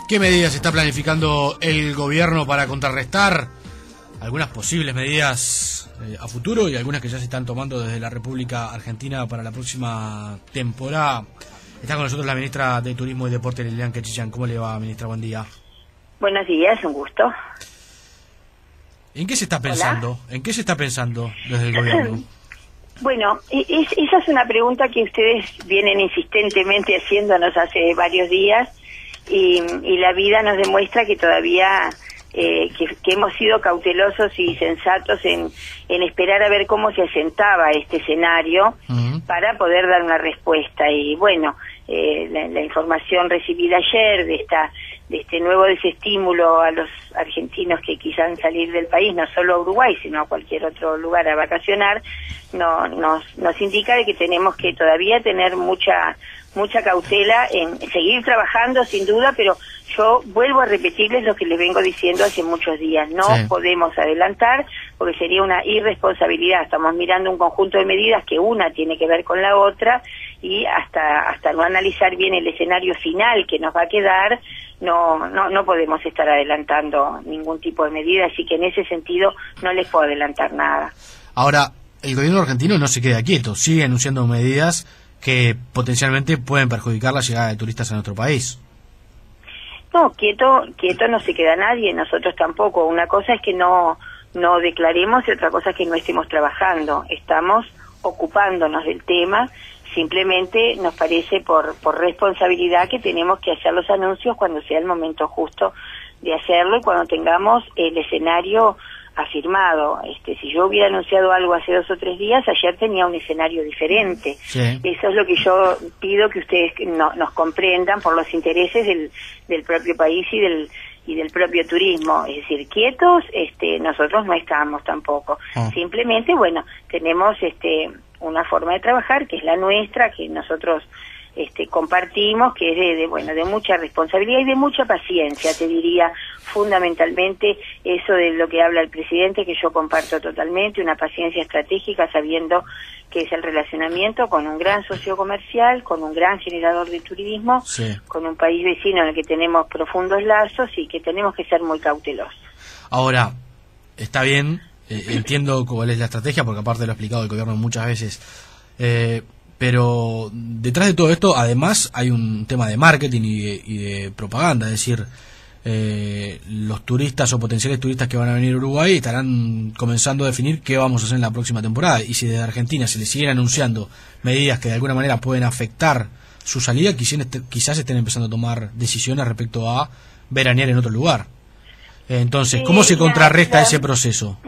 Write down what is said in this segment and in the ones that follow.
¿Qué medidas está planificando el gobierno para contrarrestar algunas posibles medidas a futuro y algunas que ya se están tomando desde la República Argentina para la próxima temporada? Está con nosotros la ministra de Turismo y Deporte, Lilian Quechichán. ¿Cómo le va, ministra? Buen día. Buenos días, un gusto. ¿En qué se está pensando? ¿Hola? ¿En qué se está pensando desde el gobierno? Bueno, esa es una pregunta que ustedes vienen insistentemente haciéndonos hace varios días y la vida nos demuestra que todavía que hemos sido cautelosos y sensatos en esperar a ver cómo se asentaba este escenario para poder dar una respuesta. Y bueno, la información recibida ayer de este nuevo desestímulo a los argentinos que quisieran salir del país, no solo a Uruguay, sino a cualquier otro lugar a vacacionar, nos indica de que tenemos que todavía tener mucha cautela en seguir trabajando, sin duda, pero yo vuelvo a repetirles lo que les vengo diciendo hace muchos días. No podemos adelantar porque sería una irresponsabilidad. Estamos mirando un conjunto de medidas que una tiene que ver con la otra y hasta no analizar bien el escenario final que nos va a quedar, no podemos estar adelantando ningún tipo de medida, así que en ese sentido no les puedo adelantar nada. Ahora, el gobierno argentino no se queda quieto, sigue anunciando medidas que potencialmente pueden perjudicar la llegada de turistas a nuestro país. No, quieto no se queda nadie, nosotros tampoco. Una cosa es que no declaremos y otra cosa es que no estemos trabajando. Estamos ocupándonos del tema, simplemente nos parece por responsabilidad que tenemos que hacer los anuncios cuando sea el momento justo de hacerlo y cuando tengamos el escenario afirmado. Si yo hubiera anunciado algo hace 2 o 3 días, ayer tenía un escenario diferente. Sí. Eso es lo que yo pido que ustedes nos comprendan por los intereses del propio país y del propio turismo. Es decir, quietos nosotros no estamos tampoco. Simplemente, bueno, tenemos una forma de trabajar que es la nuestra, que nosotros compartimos, que es de mucha responsabilidad y de mucha paciencia, te diría, fundamentalmente eso de lo que habla el presidente, que yo comparto totalmente, una paciencia estratégica, sabiendo que es el relacionamiento con un gran socio comercial, con un gran generador de turismo, con un país vecino en el que tenemos profundos lazos y que tenemos que ser muy cautelosos. Ahora, está bien, entiendo cuál es la estrategia, porque aparte lo ha explicado el gobierno muchas veces, pero detrás de todo esto, además, hay un tema de marketing y de propaganda, es decir, los turistas o potenciales turistas que van a venir a Uruguay estarán comenzando a definir qué vamos a hacer en la próxima temporada, y si desde Argentina se les siguen anunciando medidas que de alguna manera pueden afectar su salida, quizás estén empezando a tomar decisiones respecto a veranear en otro lugar. Entonces, ¿cómo se contrarresta ese proceso?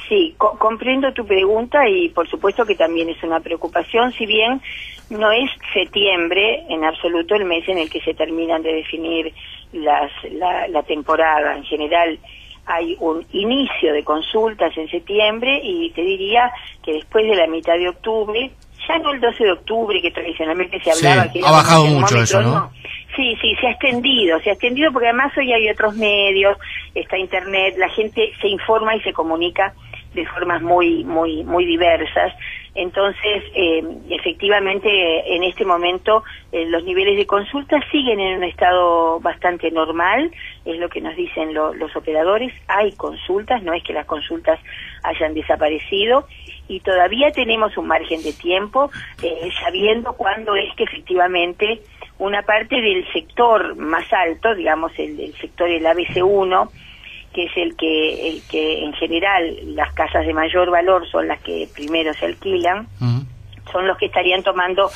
Sí, comprendo tu pregunta y por supuesto que también es una preocupación, si bien no es septiembre en absoluto el mes en el que se terminan de definir la temporada. En general hay un inicio de consultas en septiembre y te diría que después de la mitad de octubre, ya no el 12 de octubre que tradicionalmente se hablaba, que ha bajado mucho eso, ¿no? Sí, se ha extendido porque además hoy hay otros medios, está internet, la gente se informa y se comunica de formas muy diversas. Entonces, efectivamente, en este momento los niveles de consulta siguen en un estado bastante normal, es lo que nos dicen los operadores. Hay consultas, no es que las consultas hayan desaparecido, y todavía tenemos un margen de tiempo, sabiendo cuándo es que efectivamente una parte del sector más alto, digamos el sector del ABC1, que es el que en general las casas de mayor valor son las que primero se alquilan, son los que estarían tomando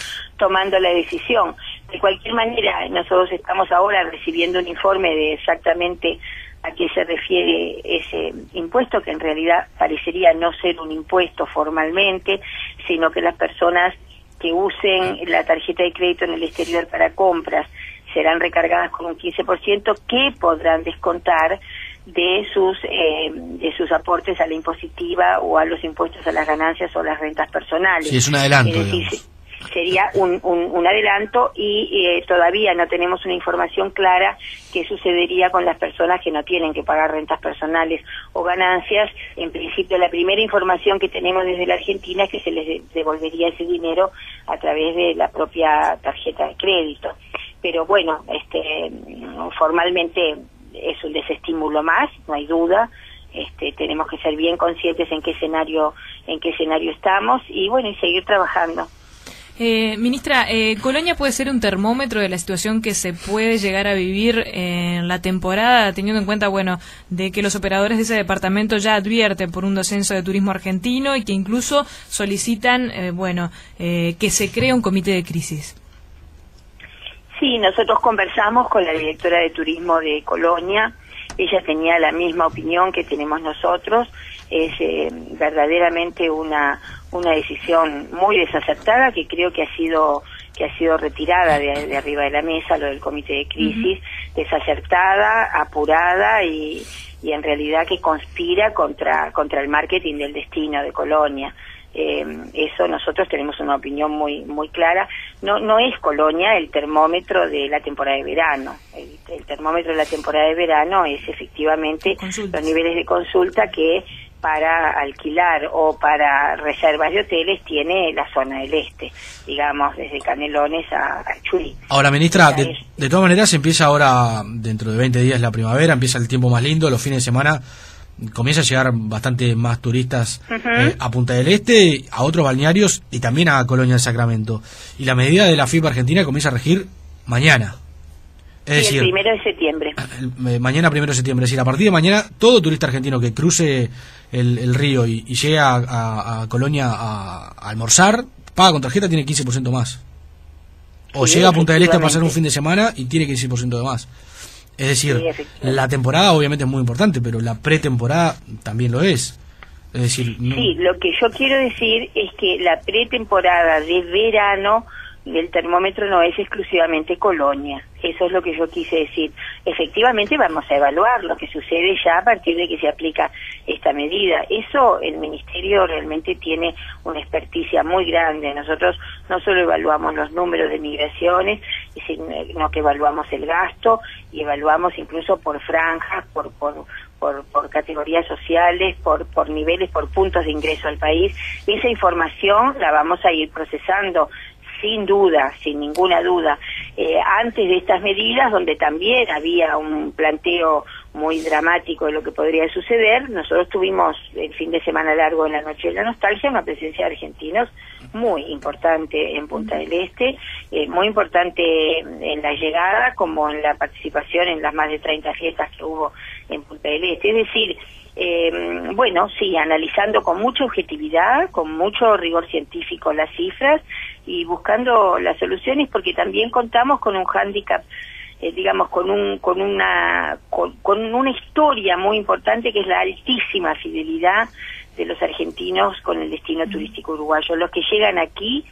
la decisión. De cualquier manera, nosotros estamos ahora recibiendo un informe de exactamente a qué se refiere ese impuesto, que en realidad parecería no ser un impuesto formalmente, sino que las personas que usen la tarjeta de crédito en el exterior para compras serán recargadas con un 15% que podrán descontar de sus aportes a la impositiva o a los impuestos a las ganancias o las rentas personales. Sí, es un adelanto, es decir, sería un adelanto y todavía no tenemos una información clara qué sucedería con las personas que no tienen que pagar rentas personales o ganancias. En principio, la primera información que tenemos desde la Argentina es que se les devolvería ese dinero a través de la propia tarjeta de crédito. pero bueno, formalmente es un desestímulo más, no hay duda. Tenemos que ser bien conscientes en qué escenario estamos y bueno, y seguir trabajando. Ministra, ¿Colonia puede ser un termómetro de la situación que se puede llegar a vivir en la temporada, teniendo en cuenta, bueno, de que los operadores de ese departamento ya advierten por un descenso de turismo argentino y que incluso solicitan, que se cree un comité de crisis? Sí, nosotros conversamos con la directora de turismo de Colonia. Ella tenía la misma opinión que tenemos nosotros. Es verdaderamente una decisión muy desacertada, que creo que ha sido retirada de arriba de la mesa, lo del comité de crisis. Desacertada, apurada y en realidad que conspira contra el marketing del destino de Colonia. Eso nosotros tenemos una opinión muy clara. No es Colonia el termómetro de la temporada de verano. El termómetro de la temporada de verano es efectivamente los niveles de consulta que para alquilar o para reservas de hoteles tiene la zona del este, digamos, desde Canelones a Chuy. Ahora, ministra, de todas maneras empieza ahora, dentro de 20 días la primavera, empieza el tiempo más lindo, los fines de semana comienza a llegar bastante más turistas a Punta del Este, a otros balnearios y también a Colonia del Sacramento. Y la medida de la FIP Argentina comienza a regir mañana. Es decir, el 1 de septiembre. Mañana 1 de septiembre. Es decir, a partir de mañana, todo turista argentino que cruce el río y llegue a Colonia a almorzar, paga con tarjeta, tiene 15% más. O llega a Punta del Este a pasar un fin de semana y tiene 15% de más. Es decir, la temporada obviamente es muy importante, pero la pretemporada también lo es. Es decir, sí, lo que yo quiero decir es que la pretemporada de verano del termómetro no es exclusivamente Colonia. Eso es lo que yo quise decir. Efectivamente vamos a evaluar lo que sucede ya a partir de que se aplica esta medida. Eso el Ministerio realmente tiene una experticia muy grande. Nosotros no solo evaluamos los números de migraciones, sino que evaluamos el gasto y evaluamos incluso por franjas, por categorías sociales, por niveles, por puntos de ingreso al país. Esa información la vamos a ir procesando sin duda, sin ninguna duda. Antes de estas medidas, donde también había un planteo muy dramático de lo que podría suceder, nosotros tuvimos el fin de semana largo en la Noche de la Nostalgia, una presencia de argentinos muy importante en Punta del Este, muy importante en la llegada como en la participación en las más de 30 fiestas que hubo en Punta del Este. Es decir, sí, analizando con mucha objetividad, con mucho rigor científico las cifras y buscando las soluciones, porque también contamos con un hándicap, digamos, con una historia muy importante, que es la altísima fidelidad de los argentinos con el destino turístico uruguayo. Los que llegan aquí,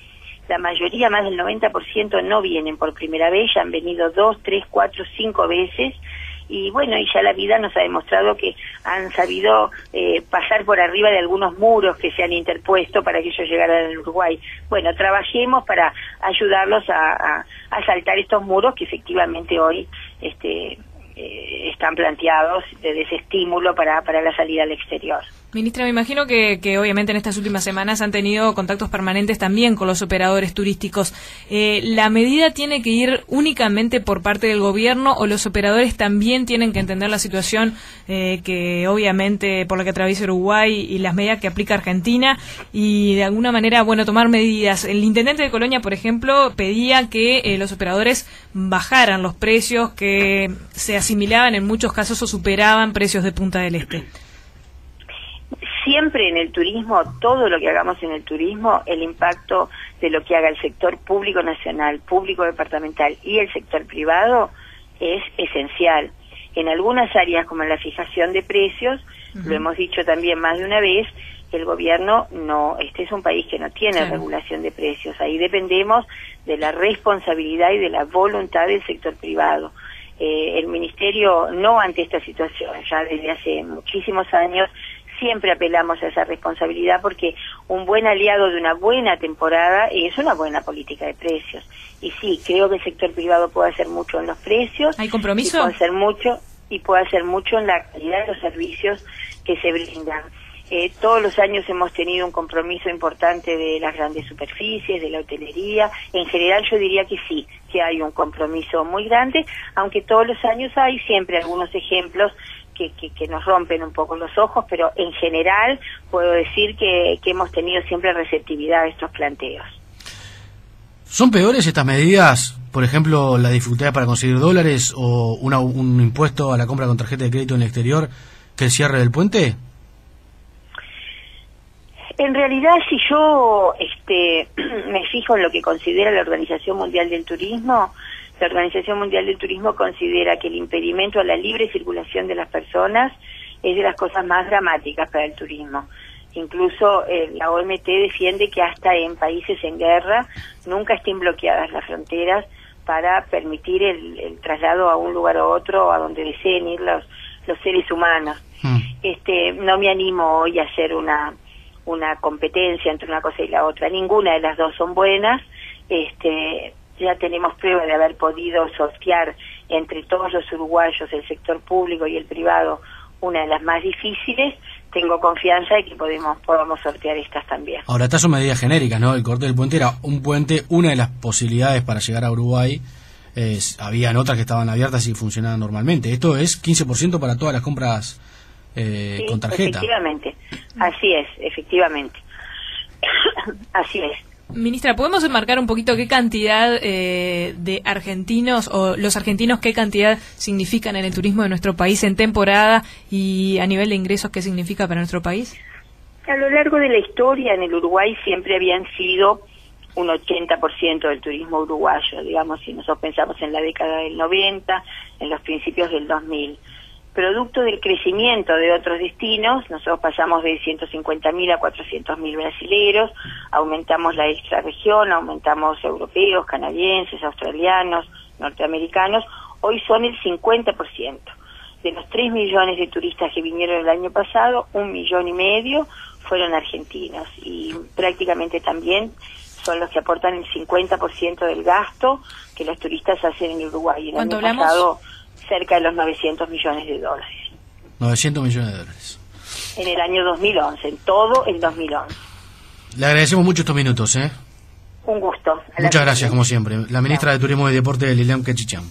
la mayoría, más del 90%, no vienen por primera vez, ya han venido 2, 3, 4, 5 veces. Y bueno, y ya la vida nos ha demostrado que han sabido pasar por arriba de algunos muros que se han interpuesto para que ellos llegaran al Uruguay. Bueno, trabajemos para ayudarlos a saltar estos muros que efectivamente hoy están planteados de desestímulo para la salida al exterior. Ministra, me imagino que obviamente en estas últimas semanas han tenido contactos permanentes también con los operadores turísticos. ¿La medida tiene que ir únicamente por parte del gobierno o los operadores también tienen que entender la situación que obviamente por la que atraviesa Uruguay y las medidas que aplica Argentina y de alguna manera, tomar medidas? El intendente de Colonia, por ejemplo, pedía que los operadores bajaran los precios que se asimilaban en muchos casos o superaban precios de Punta del Este. Siempre en el turismo, todo lo que hagamos en el turismo, el impacto de lo que haga el sector público nacional, público departamental y el sector privado es esencial. En algunas áreas, como en la fijación de precios, lo hemos dicho también más de una vez, el gobierno este es un país que no tiene regulación de precios. Ahí dependemos de la responsabilidad y de la voluntad del sector privado. El Ministerio, no ante esta situación, ya desde hace muchísimos años, siempre apelamos a esa responsabilidad, porque un buen aliado de una buena temporada es una buena política de precios. Y sí, creo que el sector privado puede hacer mucho en los precios. ¿Hay compromiso? Puede hacer mucho en la calidad de los servicios que se brindan. Todos los años hemos tenido un compromiso importante de las grandes superficies, de la hotelería. En general yo diría que sí, que hay un compromiso muy grande, aunque todos los años hay siempre algunos ejemplos que nos rompen un poco los ojos, pero en general puedo decir que hemos tenido siempre receptividad a estos planteos. ¿Son peores estas medidas, por ejemplo, la dificultad para conseguir dólares o un impuesto a la compra con tarjeta de crédito en el exterior, que el cierre del puente? En realidad, si yo me fijo en lo que considera la Organización Mundial del Turismo, la Organización Mundial del Turismo considera que el impedimento a la libre circulación de las personas es de las cosas más dramáticas para el turismo. Incluso la OMT defiende que hasta en países en guerra nunca estén bloqueadas las fronteras para permitir el traslado a un lugar u otro, a donde deseen ir los seres humanos. No me animo hoy a hacer una competencia entre una cosa y la otra. Ninguna de las dos son buenas. Ya tenemos prueba de haber podido sortear entre todos los uruguayos, el sector público y el privado, una de las más difíciles. Tengo confianza de que podamos sortear estas también. Ahora, estas son medidas genéricas, ¿no? El corte del puente era un puente, una de las posibilidades para llegar a Uruguay. Habían otras que estaban abiertas y funcionaban normalmente. Esto es 15% para todas las compras sí, con tarjeta. Efectivamente, así es, efectivamente. Así es. Ministra, ¿podemos enmarcar un poquito qué cantidad de argentinos o los argentinos qué cantidad significan en el turismo de nuestro país en temporada y a nivel de ingresos qué significa para nuestro país? A lo largo de la historia en el Uruguay siempre habían sido un 80% del turismo uruguayo, digamos, si nosotros pensamos en la década del 90, en los principios del 2000. Producto del crecimiento de otros destinos, nosotros pasamos de 150.000 a 400.000 brasileros, aumentamos la extrarregión, aumentamos europeos, canadienses, australianos, norteamericanos, hoy son el 50%. De los 3 millones de turistas que vinieron el año pasado, 1,5 millones fueron argentinos y prácticamente también son los que aportan el 50% del gasto que los turistas hacen en Uruguay. El año pasado cerca de los 900 millones de dólares. 900 millones de dólares. En el año 2011, en todo el 2011. Le agradecemos mucho estos minutos, Un gusto. Muchas gracias, como siempre. La ministra de Turismo y Deporte, Lilian Quechichán.